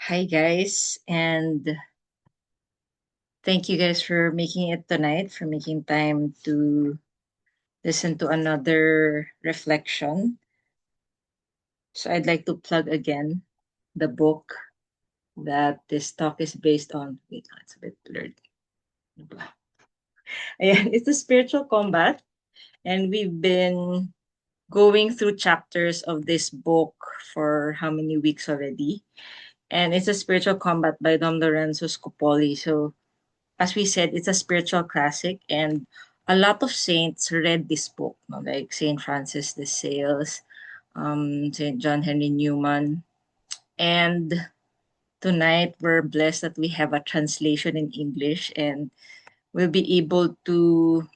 Hi, guys, and thank you guys for making it tonight, for making time to listen to another reflection. So, I'd like to plug again the book that this talk is based on. Wait, it's a bit blurred. Ano ba? Ayan, it's the Spiritual Combat, and we've been going through chapters of this book for how many weeks already? And it's a Spiritual Combat by Dom Lorenzo Scopoli. So, as we said, it's a spiritual classic, and a lot of saints read this book, no? Like Saint Francis de Sales, Saint John Henry Newman. And tonight, we're blessed that we have a translation in English, and we'll be able to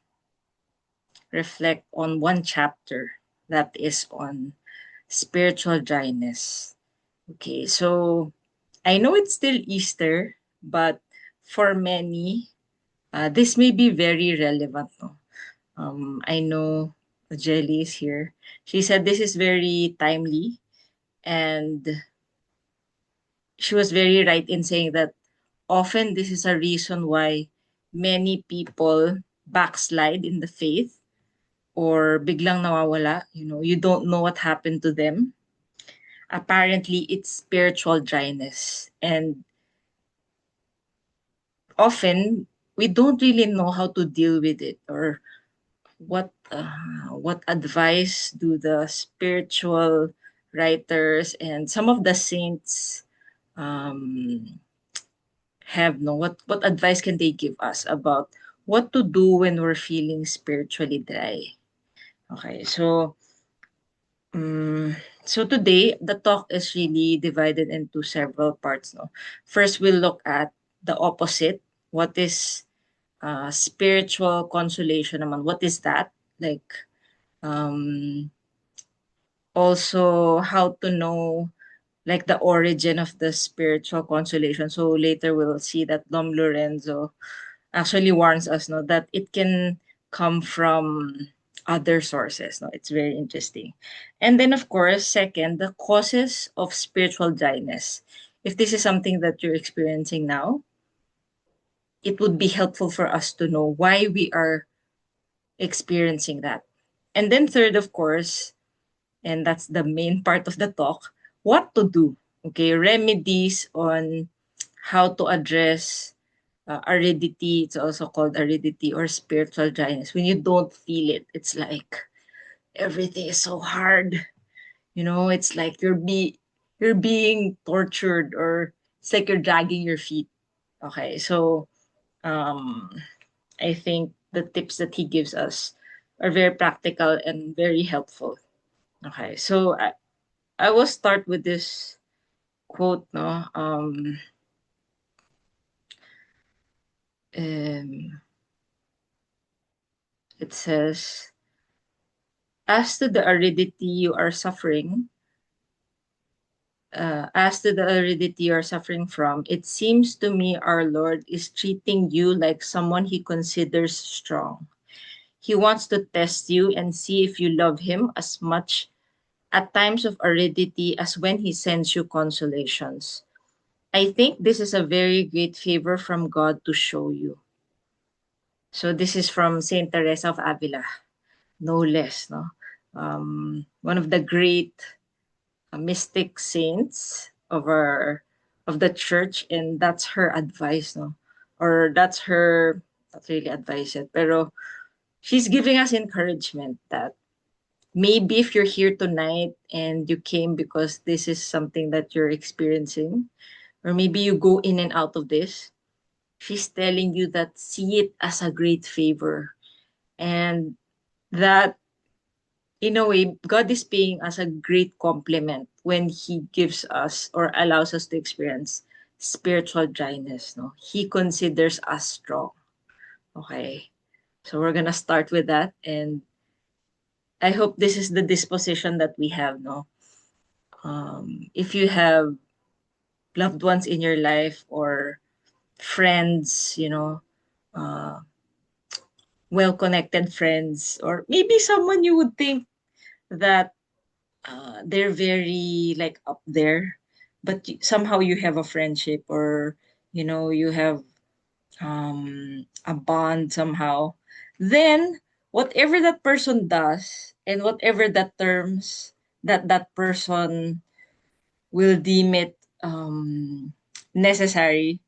reflect on one chapter that is on spiritual dryness. Okay, so I know it's still Easter, but for many, this may be very relevant. No? I know Jelly is here. She said this is very timely, and she was very right in saying that often this is a reason why many people backslide in the faith or biglang nawawala. You don't know what happened to them. Apparently, it's spiritual dryness. And often, we don't really know how to deal with it or what advice do the spiritual writers and some of the saints um, have, no, what advice can they give us about what to do when we're feeling spiritually dry? Okay, um, so today the talk is really divided into several parts. No, first we'll look at the opposite. What is spiritual consolation naman? What is that? Like, um also how to know like the origin of the spiritual consolation. So later we'll see that Dom Lorenzo actually warns us, no, that it can come from other sources. No, it's very interesting. And then of course, second, the causes of spiritual dryness. If this is something that you're experiencing now, it would be helpful for us to know why we are experiencing that. And then third, of course, and that's the main part of the talk, what to do. Okay, remedies on how to address aridity. It's also called aridity or spiritual dryness. When you don't feel it, it's like everything is so hard. It's like you're being tortured, or it's like you're dragging your feet. Okay, so um, I think the tips that he gives us are very practical and very helpful. Okay, so I will start with this quote, no? Um, it says, as to the aridity you are suffering, as to the aridity you are suffering from, it seems to me our Lord is treating you like someone he considers strong. He wants to test you and see if you love him as much at times of aridity as when he sends you consolations. I think this is a very great favor from God to show you. So this is from Saint Teresa of Avila, no less, no? One of the great mystic saints of the church, and that's her advice, no? Or that's her, not really advice yet, pero she's giving us encouragement that maybe if you're here tonight and you came because this is something that you're experiencing, or maybe you go in and out of this, she's telling you that see it as a great favor, and that in a way God is paying us a great compliment when he gives us or allows us to experience spiritual dryness. No, he considers us strong. Okay, so we're gonna start with that, and I hope this is the disposition that we have. No, if you have loved ones in your life or friends, uh, well connected friends, or maybe someone you would think that they're very like up there, but somehow you have a friendship, or you have a bond somehow, then whatever that person does and whatever that terms that person will deem it necessary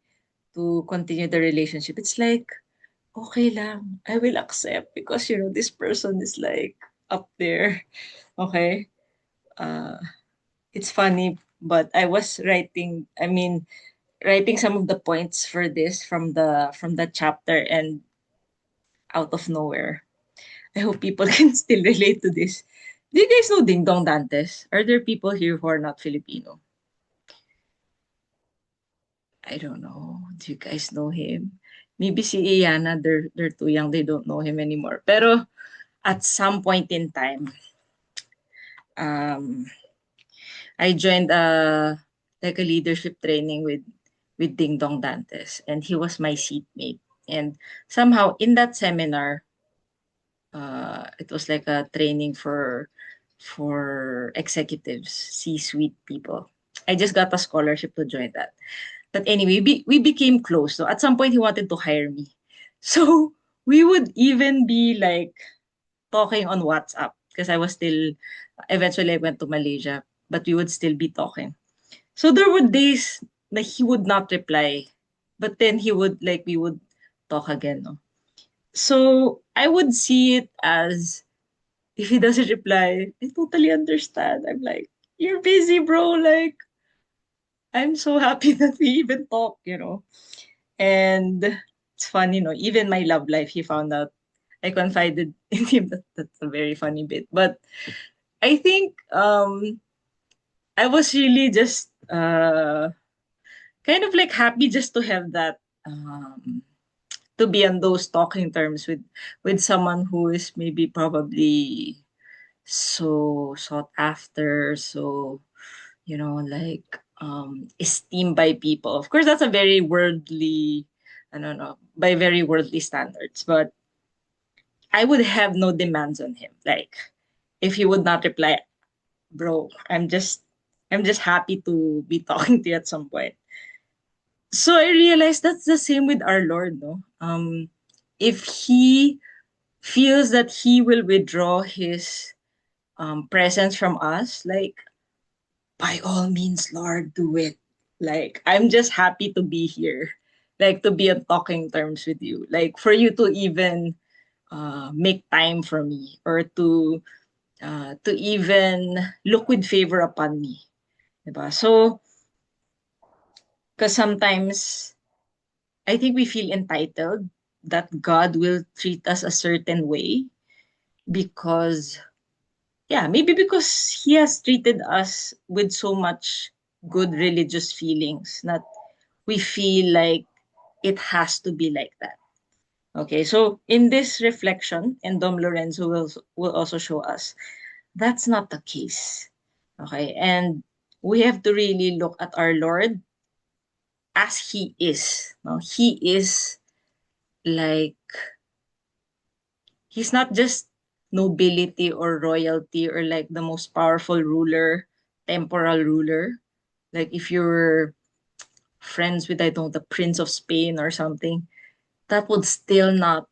to continue the relationship, it's like, okay lang, I will accept because this person is like up there. Okay. uh it's funny, but I was writing some of the points for this from the chapter, and out of nowhere, I hope people can still relate to this. Do you guys know Ding Dong Dantes? Are there people here who are not Filipino? I don't know. Do you guys know him? Maybe si Iana, they're too young, they don't know him anymore. Pero at some point in time, um, I joined a leadership training with Ding Dong Dantes, and he was my seatmate. And somehow in that seminar, it was like a training for executives, C-suite people. I just got a scholarship to join that. But anyway, we became close. So at some point, he wanted to hire me. So we would even be like talking on WhatsApp because I was still, eventually I went to Malaysia, but we would still be talking. So there were days that he would not reply, but then we would talk again. No? So I would see it as, if he doesn't reply, I totally understand. I'm like, you're busy, bro. Like, I'm so happy that we even talk. And it's funny. Even my love life, he found out. I confided in him. That's a very funny bit. But I think I was really just kind of like happy just to have that, to be on those talking terms with someone who is maybe probably so sought after, so like esteemed by people. Of course, that's a very worldly, I don't know, by very worldly standards, but I would have no demands on him. Like, if he would not reply, bro, I'm just happy to be talking to you at some point. So I realized that's the same with our Lord, no? If he feels that he will withdraw his presence from us, like, by all means, Lord, do it. Like, I'm just happy to be here, like, to be on talking terms with you, like, for you to even make time for me, or to even look with favor upon me. Diba? So, because sometimes I think we feel entitled that God will treat us a certain way because, yeah, maybe because He has treated us with so much good religious feelings, not we feel like it has to be like that. Okay, so in this reflection, and Dom Lorenzo will also show us that's not the case. Okay, and we have to really look at our Lord as He is. No? He is like, He's not just nobility or royalty or like the most powerful ruler, temporal ruler. Like if you're friends with, I don't know, the Prince of Spain or something, that would still not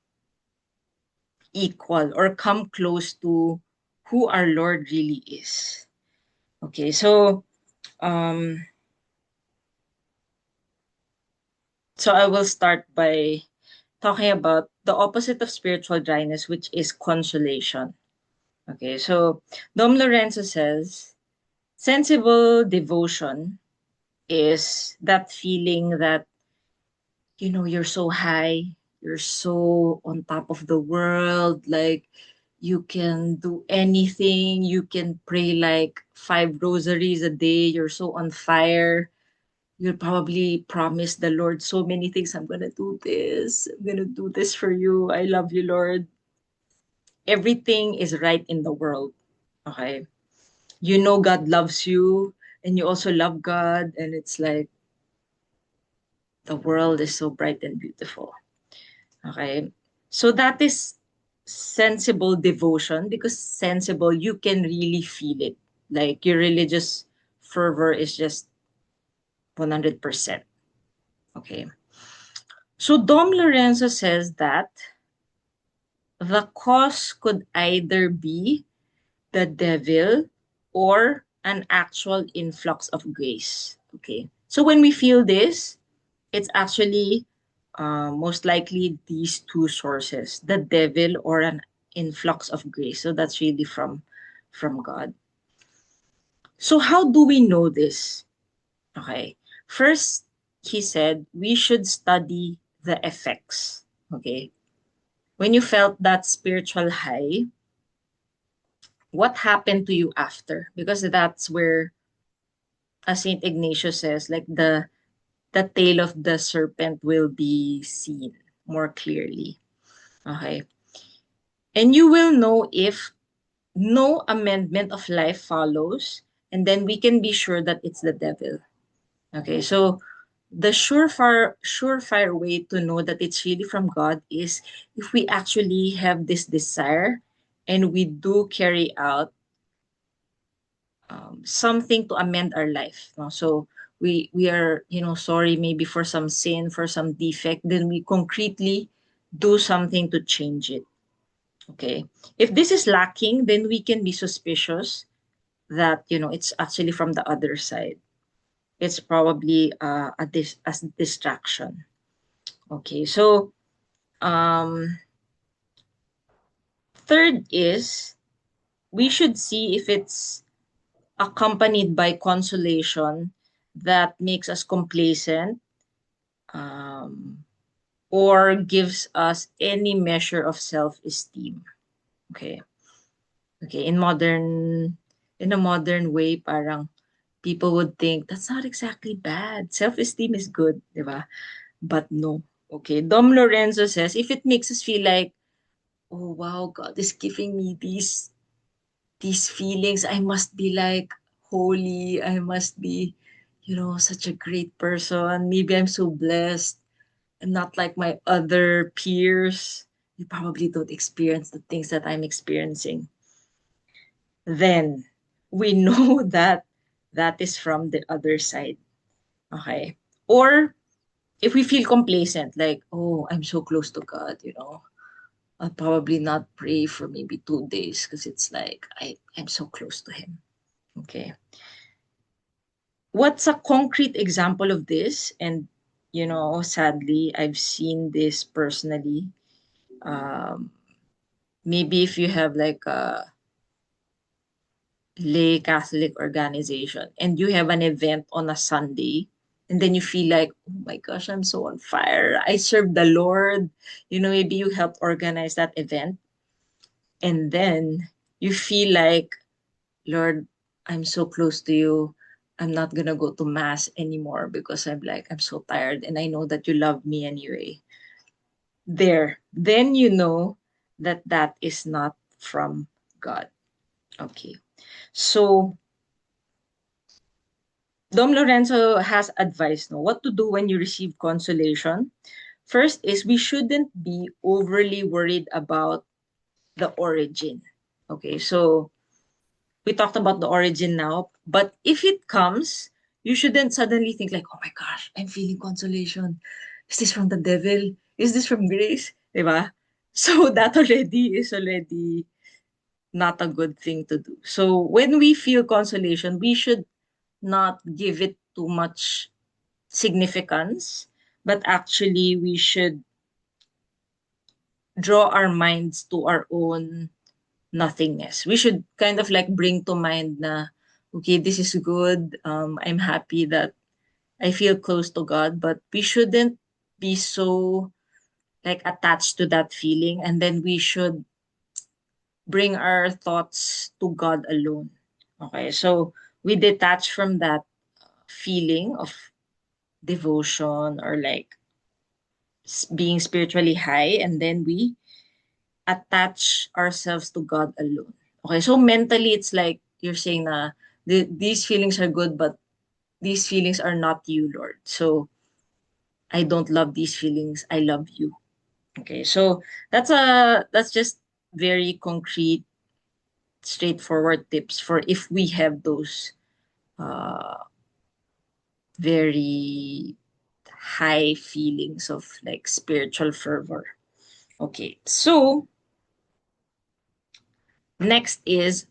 equal or come close to who our Lord really is. Okay, um so I will start by talking about the opposite of spiritual dryness, which is consolation. Okay, so Dom Lorenzo says sensible devotion is that feeling that you're so high, you're so on top of the world, like you can do anything, you can pray like 5 rosaries a day, you're so on fire. You'll probably promise the Lord so many things. I'm gonna do this. I'm gonna do this for you. I love you, Lord. Everything is right in the world. Okay. God loves you, and you also love God, and it's like the world is so bright and beautiful. Okay. So that is sensible devotion, because sensible, you can really feel it. Like your religious fervor is just 100%. Okay. So Dom Lorenzo says that the cause could either be the devil or an actual influx of grace. Okay. So when we feel this, it's actually most likely these two sources, the devil or an influx of grace. So that's really from God. So how do we know this? Okay. First, he said we should study the effects. Okay. When you felt that spiritual high, what happened to you after? Because that's where, as Saint Ignatius says, like the tail of the serpent will be seen more clearly. Okay. And you will know if no amendment of life follows, and then we can be sure that it's the devil. Okay, so the surefire way to know that it's really from God is if we actually have this desire and we do carry out something to amend our life. No? So we are sorry maybe for some sin, for some defect, then we concretely do something to change it. Okay, if this is lacking, then we can be suspicious that it's actually from the other side. It's probably a distraction. Okay, so um, third is we should see if it's accompanied by consolation that makes us complacent, um, or gives us any measure of self-esteem. Okay. Okay. In a modern way, parang people would think that's not exactly bad. Self-esteem is good, di ba? But no. Okay. Dom Lorenzo says if it makes us feel like, oh wow, God is giving me these feelings, I must be like holy. I must be, such a great person. Maybe I'm so blessed and not like my other peers. You probably don't experience the things that I'm experiencing. Then we know that that is from the other side. Okay. Or if we feel complacent, like, oh, I'm so close to God. I'll probably not pray for maybe 2 days because it's like I'm so close to Him. Okay. What's a concrete example of this? And, sadly, I've seen this personally. Um, Maybe if you have like a lay Catholic organization and you have an event on a Sunday, and then you feel like, oh my gosh, I'm so on fire. I serve the Lord. Maybe you helped organize that event. And then you feel like, Lord, I'm so close to you. I'm not going to go to Mass anymore because I'm so tired and I know that you love me anyway. There, then you know that that is not from God. Okay. So, Dom Lorenzo has advice no what to do when you receive consolation. First is we shouldn't be overly worried about the origin. Okay, so we talked about the origin now, but if it comes, you shouldn't suddenly think like, oh my gosh, I'm feeling consolation. Is this from the devil? Is this from grace? Diba? So that already is already not a good thing to do. So when we feel consolation, we should not give it too much significance, but actually we should draw our minds to our own nothingness. We should kind of like bring to mind na, okay, this is good. I'm happy that I feel close to God, but we shouldn't be so like attached to that feeling. And then we should bring our thoughts to God alone. Okay, so we detach from that feeling of devotion or like being spiritually high, and then we attach ourselves to God alone. Okay, so mentally it's like you're saying na these feelings are good, but these feelings are not you, Lord. So I don't love these feelings. I love you. Okay, so that's just very concrete, straightforward tips for if we have those uh, very high feelings of like spiritual fervor. Okay, so next is,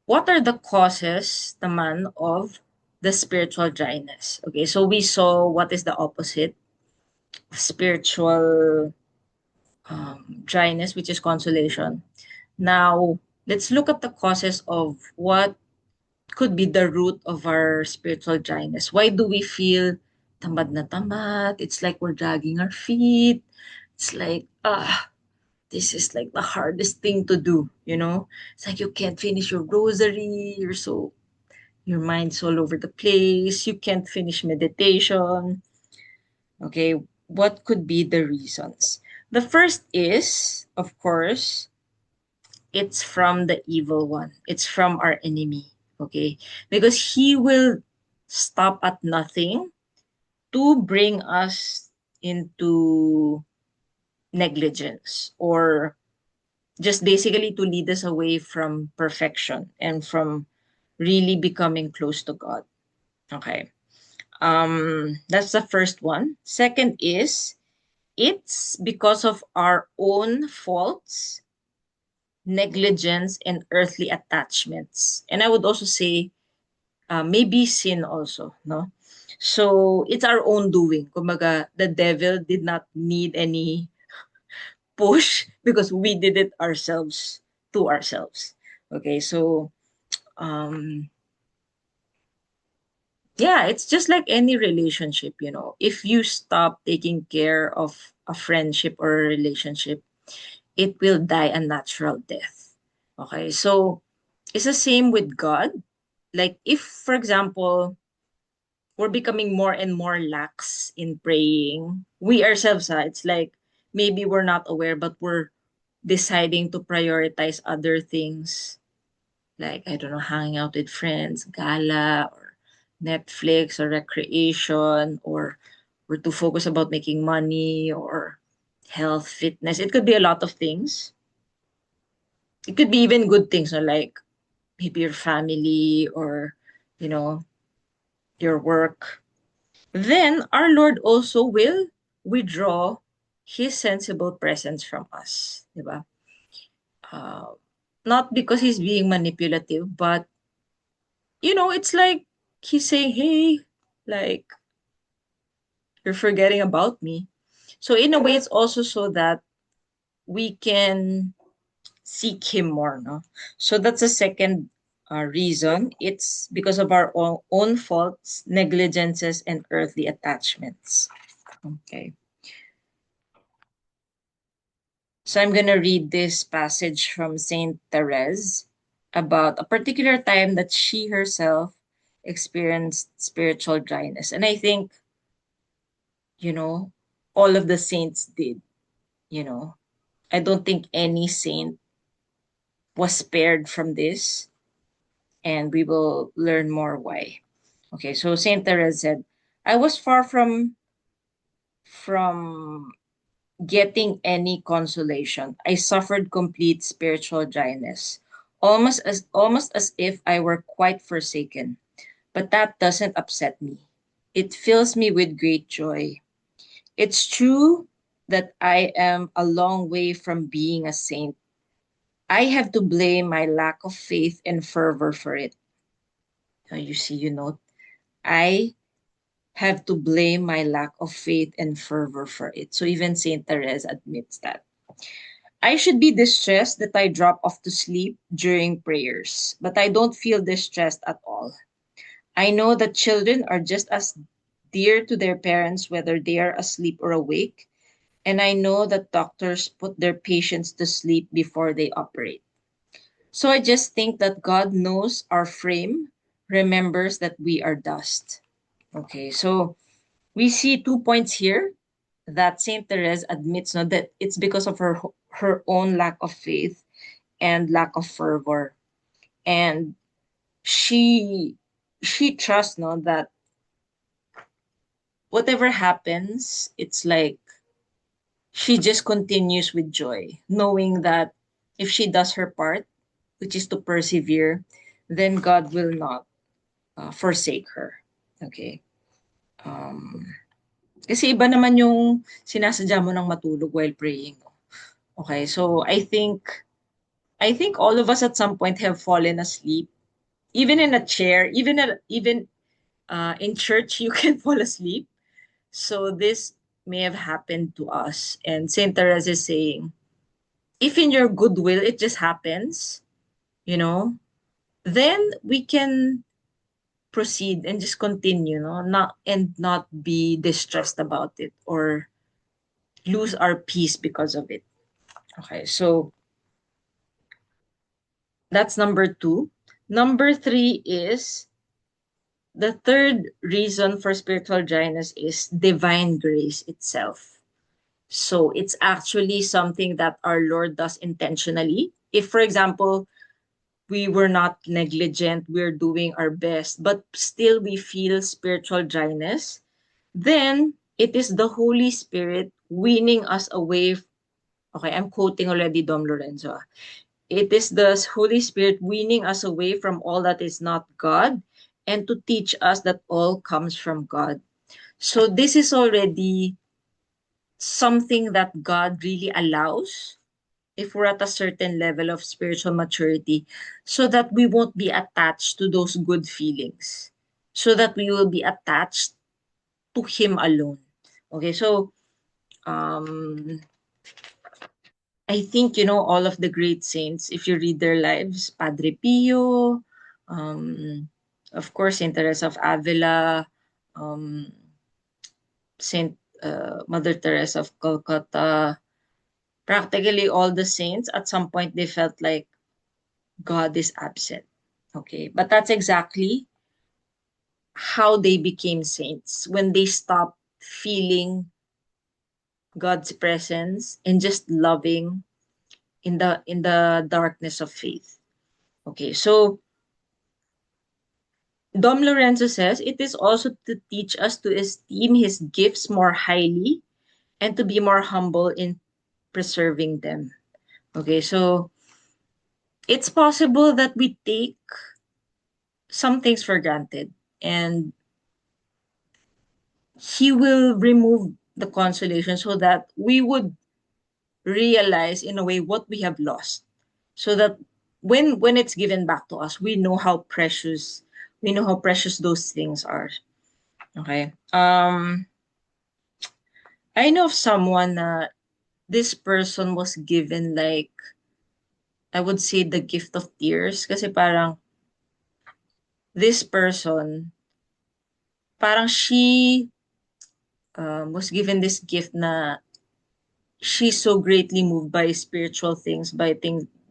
what are the causes naman of the spiritual dryness? Okay, so we saw what is the opposite of spiritual dryness, which is consolation. Now, let's look at the causes of what could be the root of our spiritual dryness. Why do we feel tamad na tamad? It's like we're dragging our feet. It's like, this is like the hardest thing to do, you know? It's like you can't finish your rosary. Your mind's all over the place. You can't finish meditation. Okay, what could be the reasons? The first is, of course, it's from the evil one. It's from our enemy. Okay, because he will stop at nothing to bring us into negligence, or just basically to lead us away from perfection and from really becoming close to God. Okay. That's the first one. Second is, it's because of our own faults, negligence, and earthly attachments. And I would also say maybe sin also, no? So it's our own doing. Kumbaga, the devil did not need any push because we did it ourselves to ourselves. Okay, so um yeah, it's just like any relationship, you know. If you stop taking care of a friendship or a relationship, it will die a natural death. Okay, so it's the same with God. Like, if, for example, we're becoming more and more lax in praying, we ourselves, it's like maybe we're not aware, but we're deciding to prioritize other things, like, I don't know, hanging out with friends, gala, or Netflix, or recreation, or we're too focused about making money, or health, fitness. It could be a lot of things. It could be even good things, no? Like maybe your family, or, you know, your work. Then our Lord also will withdraw His sensible presence from us. Diba? Uh, Not because He's being manipulative, but it's like he's saying, hey, like, you're forgetting about me. So in a way, it's also so that we can seek him more, no? So that's the second reason. It's because of our own faults, negligences, and earthly attachments. Okay. So I'm going to read this passage from Saint Therese about a particular time that she herself experienced spiritual dryness. And I think, you know, all of the saints did, you know. I don't think any saint was spared from this, and we will learn more why. Okay, so Saint Therese said, I was far from getting any consolation. I suffered complete spiritual dryness, almost as if I were quite forsaken. But that doesn't upset me. It fills me with great joy. It's true that I am a long way from being a saint. I have to blame my lack of faith and fervor for it. You see, I have to blame my lack of faith and fervor for it. So even Saint Therese admits that. I should be distressed that I drop off to sleep during prayers, but I don't feel distressed at all. I know that children are just as dear to their parents whether they are asleep or awake, and I know that doctors put their patients to sleep before they operate. So I just think that God knows our frame, remembers that we are dust. Okay, so we see 2 points here that Saint Therese admits, no, that it's because of her own lack of faith and lack of fervor, and she she trusts, no, that whatever happens, it's like she just continues with joy, knowing that if she does her part, which is to persevere, then God will not forsake her. Okay. Um, Kasi iba naman yung sinasadya mo ng matulog while praying. Okay, so I think all of us at some point have fallen asleep, even in a chair, even in church, you can fall asleep. So this may have happened to us. And Saint Therese is saying, if in your goodwill it just happens, you know, then we can proceed and just continue, no, not be distressed about it or lose our peace because of it. Okay, so that's number two. Number three is the third reason for spiritual dryness is divine grace itself. So it's actually something that our Lord does intentionally. If, for example, we were not negligent, we're doing our best, but still we feel spiritual dryness, then it is the Holy Spirit weaning us away. Okay, I'm quoting already Dom Lorenzo. It is the Holy Spirit weaning us away from all that is not God and to teach us that all comes from God. So this is already something that God really allows if we're at a certain level of spiritual maturity so that we won't be attached to those good feelings, so that we will be attached to Him alone. Okay, so um, I think, all of the great saints, if you read their lives, Padre Pio, of course, Saint Teresa of Avila, um, Saint Mother Teresa of Calcutta, practically all the saints, at some point they felt like God is absent. Okay, but that's exactly how they became saints when they stopped feeling God's presence and just loving in the darkness of faith. Okay, so Dom Lorenzo says it is also to teach us to esteem his gifts more highly and to be more humble in preserving them. Okay, so it's possible that we take some things for granted and he will remove the consolation so that we would realize in a way what we have lost, so that when it's given back to us, we know how precious those things are. Okay, I know of someone na this person was given, like, I would say, the gift of tears, kasi parang this person, parang she was given this gift na she's so greatly moved by spiritual things, by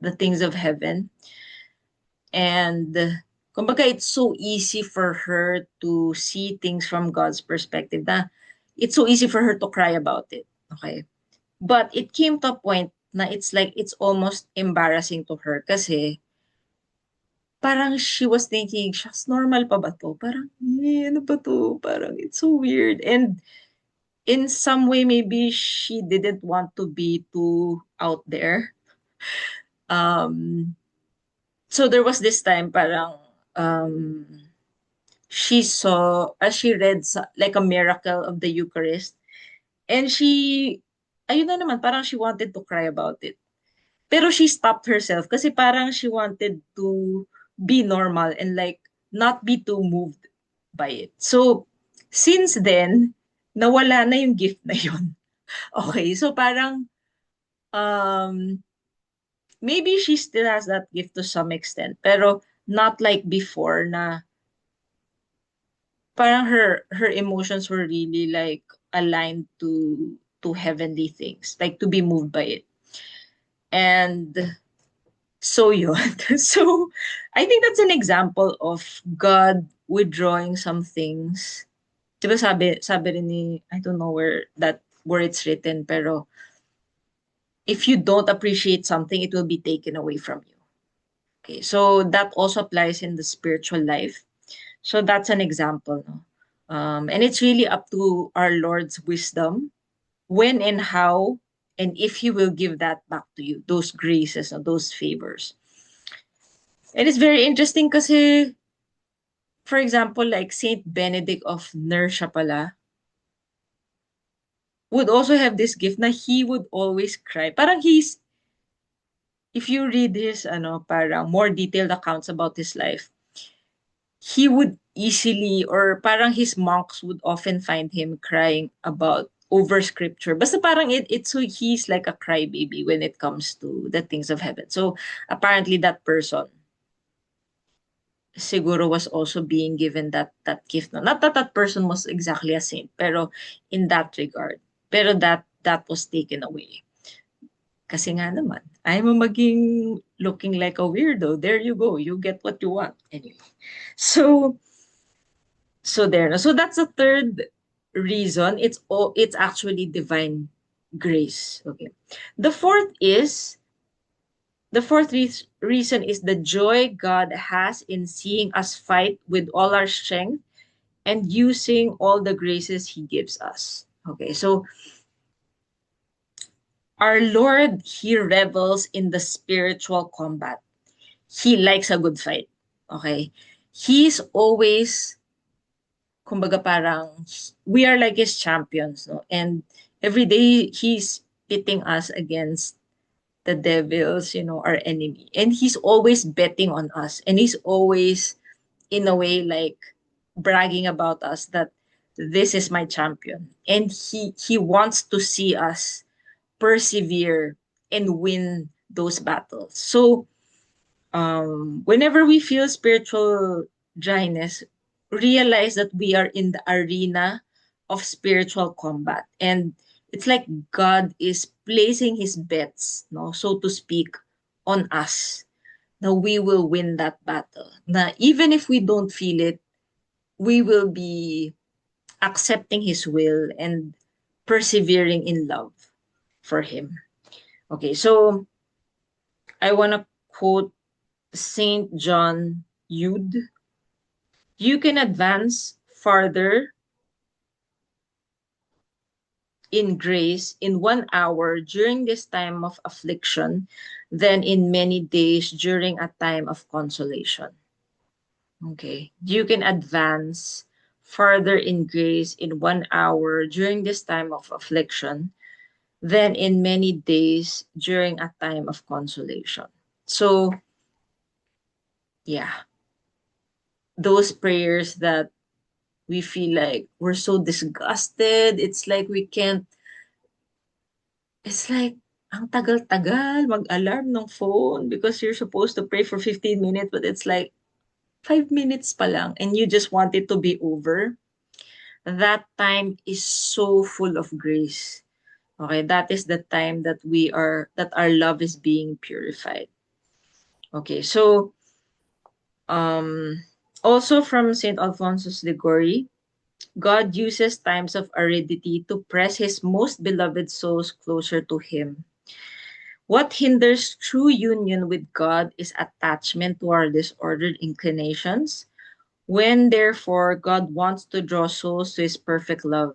the things of heaven. And kumbaga, it's so easy for her to see things from God's perspective na it's so easy for her to cry about it. Okay. But it came to a point na it's like it's almost embarrassing to her kasi parang she was thinking, shucks, normal pa ba to? Parang, ano ba to? Parang it's so weird. And in some way, maybe she didn't want to be too out there. Um, so there was this time parang um, she saw, as she read like a miracle of the Eucharist, and ayun na naman, parang she wanted to cry about it. Pero she stopped herself kasi parang she wanted to be normal and like not be too moved by it. So, since then, nawala na yung gift na yun. Okay, so parang um, maybe she still has that gift to some extent, pero not like before na parang her emotions were really like aligned to heavenly things, like to be moved by it. And so yun. So I think that's an example of God withdrawing some things. Diba sabi rin ni, I don't know where it's written, pero if you don't appreciate something, it will be taken away from you. Okay, so that also applies in the spiritual life. So that's an example, no? And it's really up to our Lord's wisdom when and how and if He will give that back to you, those graces and those favors. And it's very interesting kasi for example, like Saint Benedict of Nursia pala, would also have this gift na he would always cry. Parang if you read his, parang more detailed accounts about his life, he would easily, or parang his monks would often find him crying about over scripture. Basta parang it's so he's like a crybaby when it comes to the things of heaven. So apparently that person siguro was also being given that gift. No? Not that that person was exactly a saint, pero in that regard. Pero that was taken away. Kasi nga naman, ayaw mo maging looking like a weirdo. There you go. You get what you want. Anyway. So, so there. So that's the third reason. It's actually divine grace. Okay. The fourth is reason is the joy God has in seeing us fight with all our strength and using all the graces he gives us. Okay. So our Lord, he revels in the spiritual combat. He likes a good fight. Okay? He's always, kumbaga parang, we are like his champions, no? And every day, he's pitting us against the devils, our enemy. And he's always betting on us. And he's always, in a way, like, bragging about us that this is my champion. And he wants to see us persevere and win those battles. So, whenever we feel spiritual dryness, realize that we are in the arena of spiritual combat. And it's like God is placing his bets, no, so to speak, on us. Now we will win that battle. Now, even if we don't feel it, we will be accepting his will and persevering in love for him. Okay, so I want to quote Saint John Eudes. You can advance farther in grace in 1 hour during this time of affliction than in many days during a time of consolation. Okay. You can advance farther in grace in 1 hour during this time of affliction than in many days during a time of consolation. So, yeah, those prayers that we feel like we're so disgusted. It's like, ang tagal-tagal mag-alarm ng phone because you're supposed to pray for 15 minutes, but it's like 5 minutes pa lang and you just want it to be over. That time is so full of grace. Okay, that is the time that our love is being purified. Okay, so, um, also from St. Alphonsus Liguori, God uses times of aridity to press his most beloved souls closer to him. What hinders true union with God is attachment to our disordered inclinations. When, therefore, God wants to draw souls to his perfect love,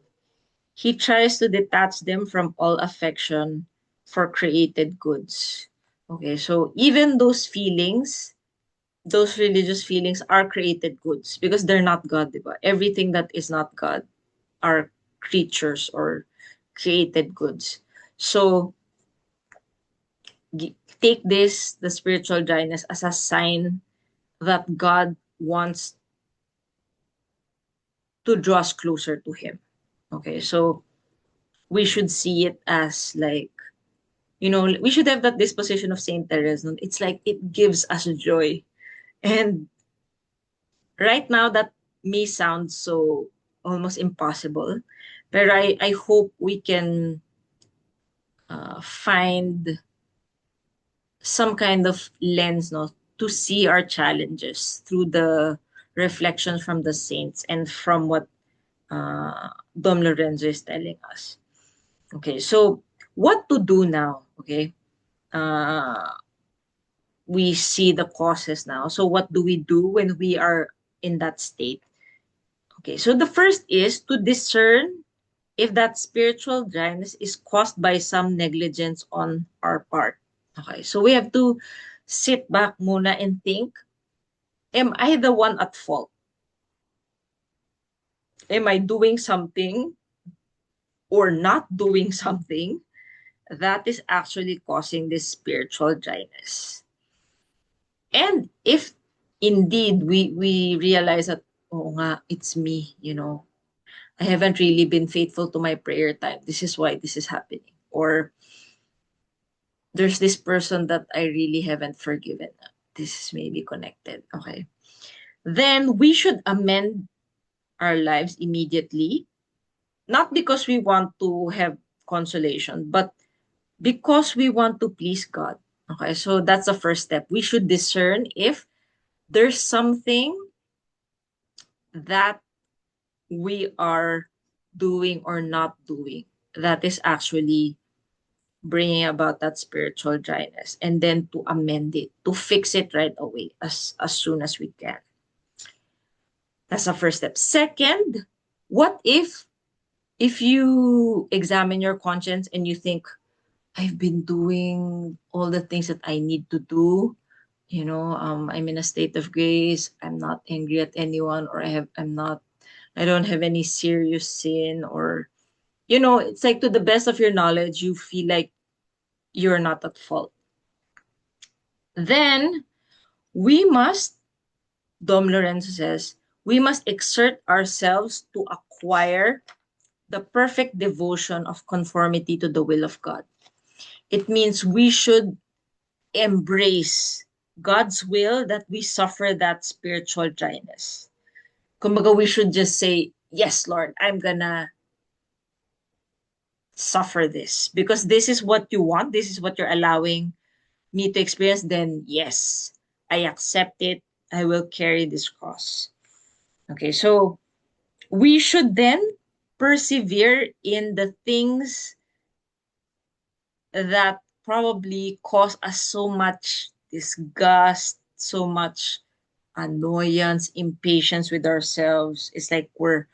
he tries to detach them from all affection for created goods. Okay, so even those religious feelings are created goods because they're not God, diba? Everything that is not God are creatures or created goods. So take this, the spiritual dryness, as a sign that God wants to draw us closer to Him. Okay, so we should see it as like, we should have that disposition of Saint Therese. No? It's like it gives us joy. And right now, that may sound so almost impossible, but I hope we can find some kind of lens, no, to see our challenges through the reflections from the saints and from what Dom Lorenzo is telling us. Okay, so what to do now? Okay, uh, we see the causes now. So what do we do when we are in that state? Okay, so the first is to discern if that spiritual dryness is caused by some negligence on our part. Okay, so we have to sit back muna and think, am I the one at fault? Am I doing something or not doing something that is actually causing this spiritual dryness? And if indeed we realize that, oh nga, it's me, I haven't really been faithful to my prayer time. This is why this is happening. Or there's this person that I really haven't forgiven. This is maybe connected. Okay. Then we should amend our lives immediately, not because we want to have consolation, but because we want to please God. Okay. So that's the first step. We should discern if there's something that we are doing or not doing that is actually bringing about that spiritual dryness, and then to amend it, to fix it right away as soon as we can. That's the first step. Second, what if you examine your conscience and you think, I've been doing all the things that I need to do, I'm in a state of grace, I'm not angry at anyone, or I don't have any serious sin, or it's like, to the best of your knowledge, you feel like you're not at fault. Then we must, Dom Lorenzo says, we must exert ourselves to acquire the perfect devotion of conformity to the will of God. It means we should embrace God's will, that we suffer that spiritual dryness. Kumbaga, we should just say, yes, Lord, I'm gonna suffer this because this is what you want, this is what you're allowing me to experience. Then yes, I accept it. I will carry this cross. Okay, so we should then persevere in the things that probably cause us so much disgust, so much annoyance, impatience with ourselves. It's like we're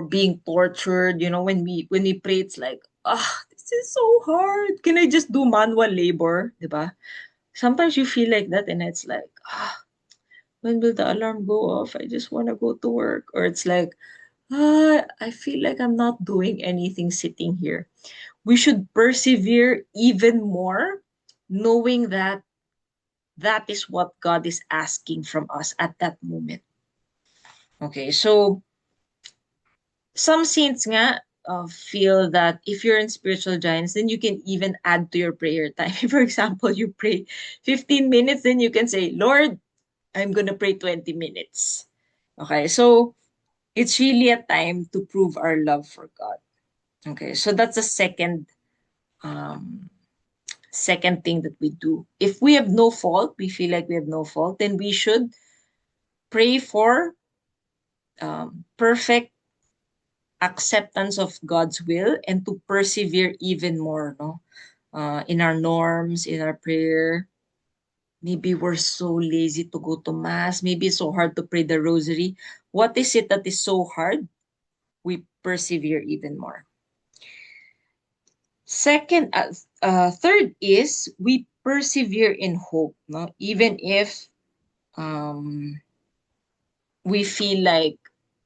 being tortured. When we pray, it's like, this is so hard. Can I just do manual labor? Diba? Sometimes you feel like that, and it's like, when will the alarm go off? I just want to go to work. Or it's like, I feel like I'm not doing anything sitting here. We should persevere even more, knowing that that is what God is asking from us at that moment. Okay, so some saints nga feel that if you're in spiritual giants, then you can even add to your prayer time. For example, you pray 15 minutes, then you can say, Lord, I'm gonna pray 20 minutes. Okay, so it's really a time to prove our love for God. Okay, so that's the um, second thing that we do. If we have no fault, we feel like we have no fault, then we should pray for perfect acceptance of God's will and to persevere even more, no? In our norms, in our prayer. Maybe we're so lazy to go to mass. Maybe it's so hard to pray the rosary. What is it that is so hard? We persevere even more. Third is we persevere in hope, no? Even if um, we feel like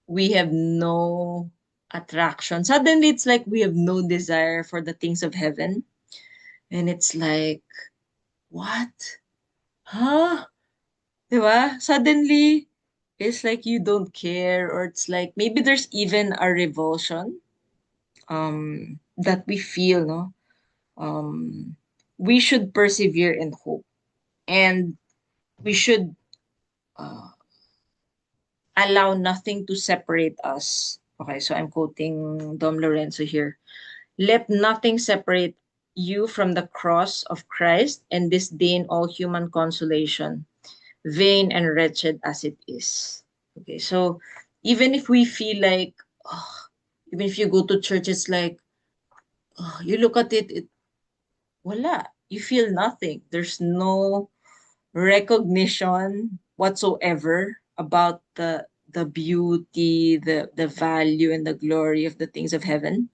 we have no attraction. Suddenly, it's like we have no desire for the things of heaven. And it's like, what? Huh? Diba? Suddenly, it's like you don't care, or it's like maybe there's even a revulsion that we feel, no? We should persevere in hope. And we should uh, allow nothing to separate us. Okay, so I'm quoting Dom Lorenzo here. Let nothing separate you from the cross of Christ and disdain all human consolation, vain and wretched as it is. Okay, so even if we feel like, oh, even if you go to church, it's like, you look at it, wala. You feel nothing. There's no recognition whatsoever about the beauty, the value and the glory of the things of heaven.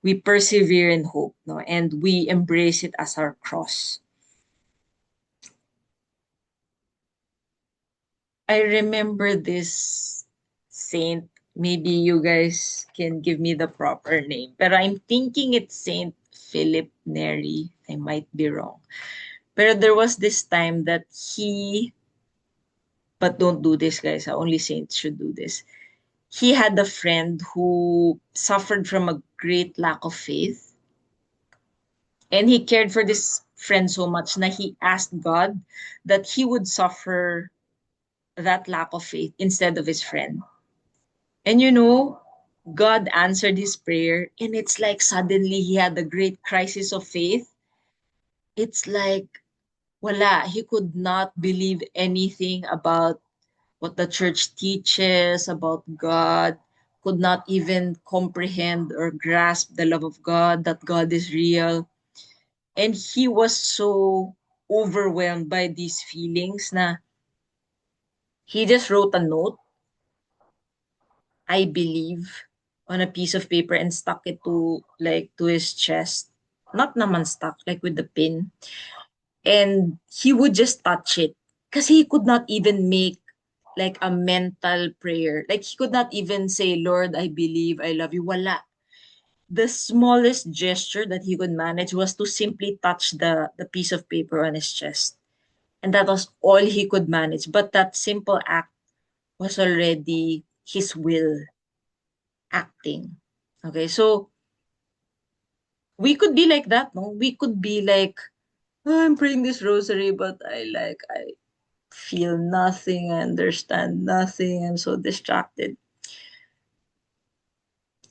We persevere in hope, no, and we embrace it as our cross. I remember this saint. maybe you guys can give me the proper name. But I'm thinking it's Saint Philip Neri. I might be wrong. But there was this time that but don't do this, guys. Only saints should do this. He had a friend who suffered from a great lack of faith. And he cared for this friend so much na he asked God that he would suffer that lack of faith instead of his friend. And God answered his prayer, and it's like suddenly he had a great crisis of faith. It's like, wala, he could not believe anything about what the church teaches about God, could not even comprehend or grasp the love of God, that God is real. And he was so overwhelmed by these feelings na he just wrote a note, I believe, on a piece of paper and stuck it to his chest. Not naman stuck, like with the pin. And he would just touch it. Because he could not even make like a mental prayer. Like he could not even say, Lord, I believe, I love you. Wala. The smallest gesture that he could manage was to simply touch the piece of paper on his chest. And that was all he could manage. But that simple act was already his will acting. Okay, so we could be like that, no? We could be like, "Oh, I'm praying this rosary, but I feel nothing, I understand nothing, I'm so distracted."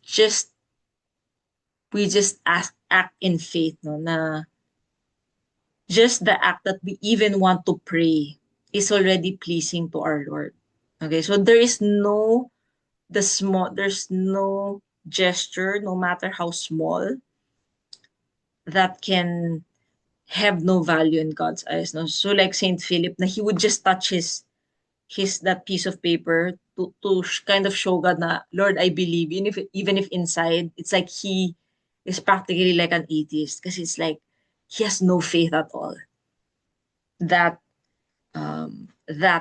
Just we just act in faith, no? Na just the act that we even want to pray is already pleasing to our Lord. Okay, so there's no gesture, no matter how small, that can have no value in God's eyes. No? So like Saint Philip, na he would just touch his that piece of paper to kind of show God na, Lord, I believe, even if inside it's like he is practically like an atheist, because it's like he has no faith at all. That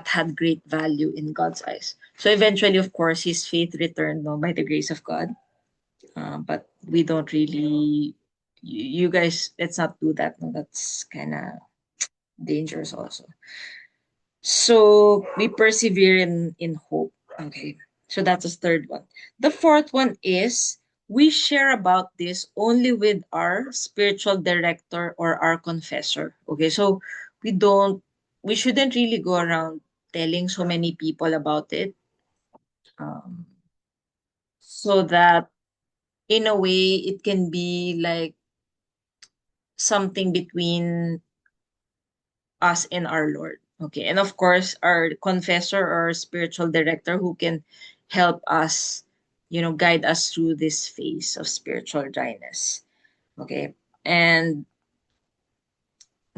had great value in God's eyes. So eventually, of course, his faith returned, no, by the grace of God. But we don't really, you guys, let's not do that. No, that's kind of dangerous also. So we persevere in hope. Okay. So that's the third one. The fourth one is we share about this only with our spiritual director or our confessor. Okay. So we don't, we shouldn't really go around telling so many people about it. Um, so that in a way it can be like something between us and our Lord. Okay. And of course, our confessor or spiritual director who can help us, guide us through this phase of spiritual dryness. Okay. And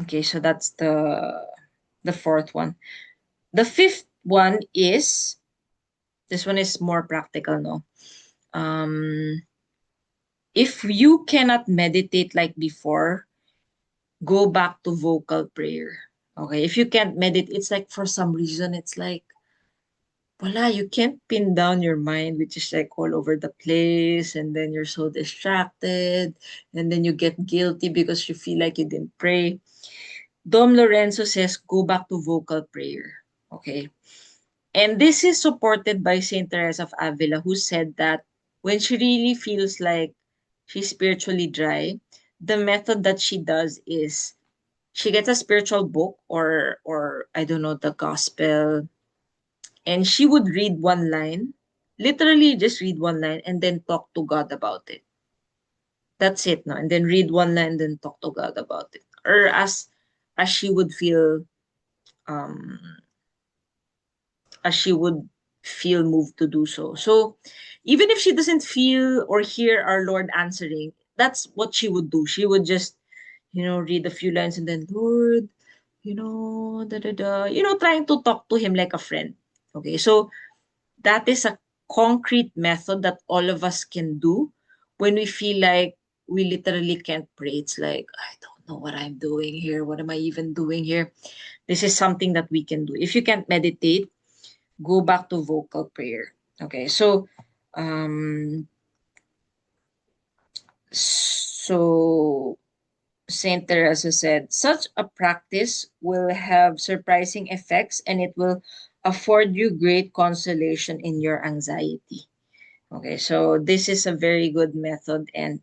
okay, so that's the fourth one. The fifth one is this one is more practical, no? If you cannot meditate like before, go back to vocal prayer. Okay. If you can't meditate, it's like for some reason, it's like wala, you can't pin down your mind, which is like all over the place, and then you're so distracted, and then you get guilty because you feel like you didn't pray. Dom Lorenzo says, go back to vocal prayer. Okay. And this is supported by Saint Teresa of Avila, who said that when she really feels like she's spiritually dry, the method that she does is she gets a spiritual book or I don't know, the gospel, and she would read one line, literally just read one line and then talk to God about it. That's it, no? And then read one line, then talk to God about it. Or as she would feel, um, as she would feel moved to do so. So even if she doesn't feel or hear our Lord answering, that's what she would do. She would just, read a few lines and then, Lord, da da da, trying to talk to him like a friend. Okay, so that is a concrete method that all of us can do when we feel like we literally can't pray. It's like, I don't know what I'm doing here. What am I even doing here? This is something that we can do. If you can't meditate, go back to vocal prayer. Okay, so So Saint Teresa said, such a practice will have surprising effects and it will afford you great consolation in your anxiety. Okay, so this is a very good method and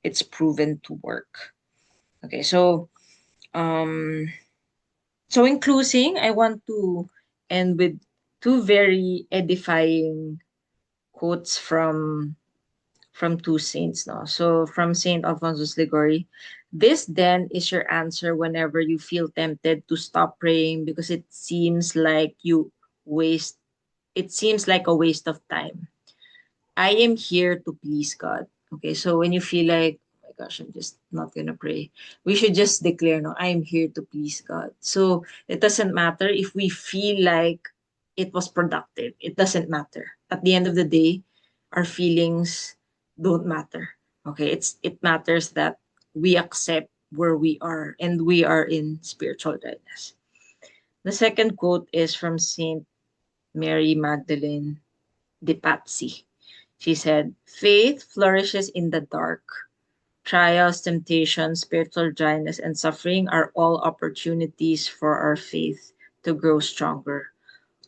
it's proven to work. Okay, um so in closing, I want to end with two very edifying quotes from two saints. No, so from Saint Alphonsus Ligori, this then is your answer whenever you feel tempted to stop praying because waste. It seems like a waste of time. I am here to please God. Okay, so when you feel like, oh my gosh, I'm just not gonna pray, we should just declare, no, I am here to please God. So it doesn't matter if we feel like it was productive. It doesn't matter. At the end of the day, our feelings don't matter. Okay, it matters that we accept where we are and we are in spiritual readiness. The second quote is from Saint Mary Magdalene de Pazzi. She said, faith flourishes in the dark. Trials, temptations, spiritual dryness, and suffering are all opportunities for our faith to grow stronger.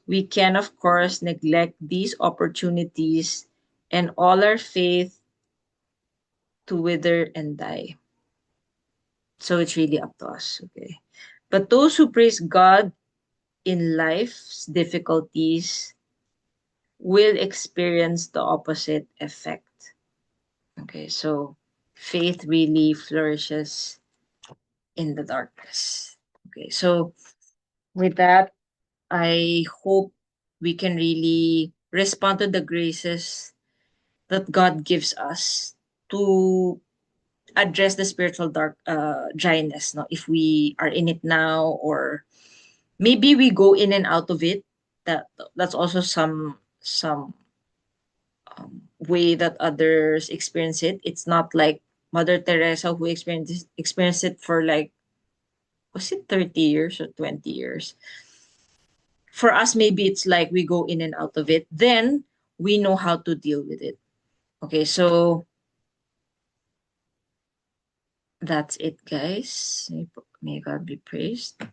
We can, of course, neglect these opportunities and all our faith to wither and die. So it's really up to us. Okay. But those who praise God in life's difficulties will experience the opposite effect. Okay, so faith really flourishes in the darkness. Okay, so with that, I hope we can really respond to the graces that God gives us to address the spiritual dryness. No, if we are in it now, or maybe we go in and out of it. That's also some way that others experience it. It's not like Mother Teresa who experienced it for like, was it 30 years or 20 years? For us, maybe it's like we go in and out of it. Then we know how to deal with it. Okay, so that's it, guys. May God be praised.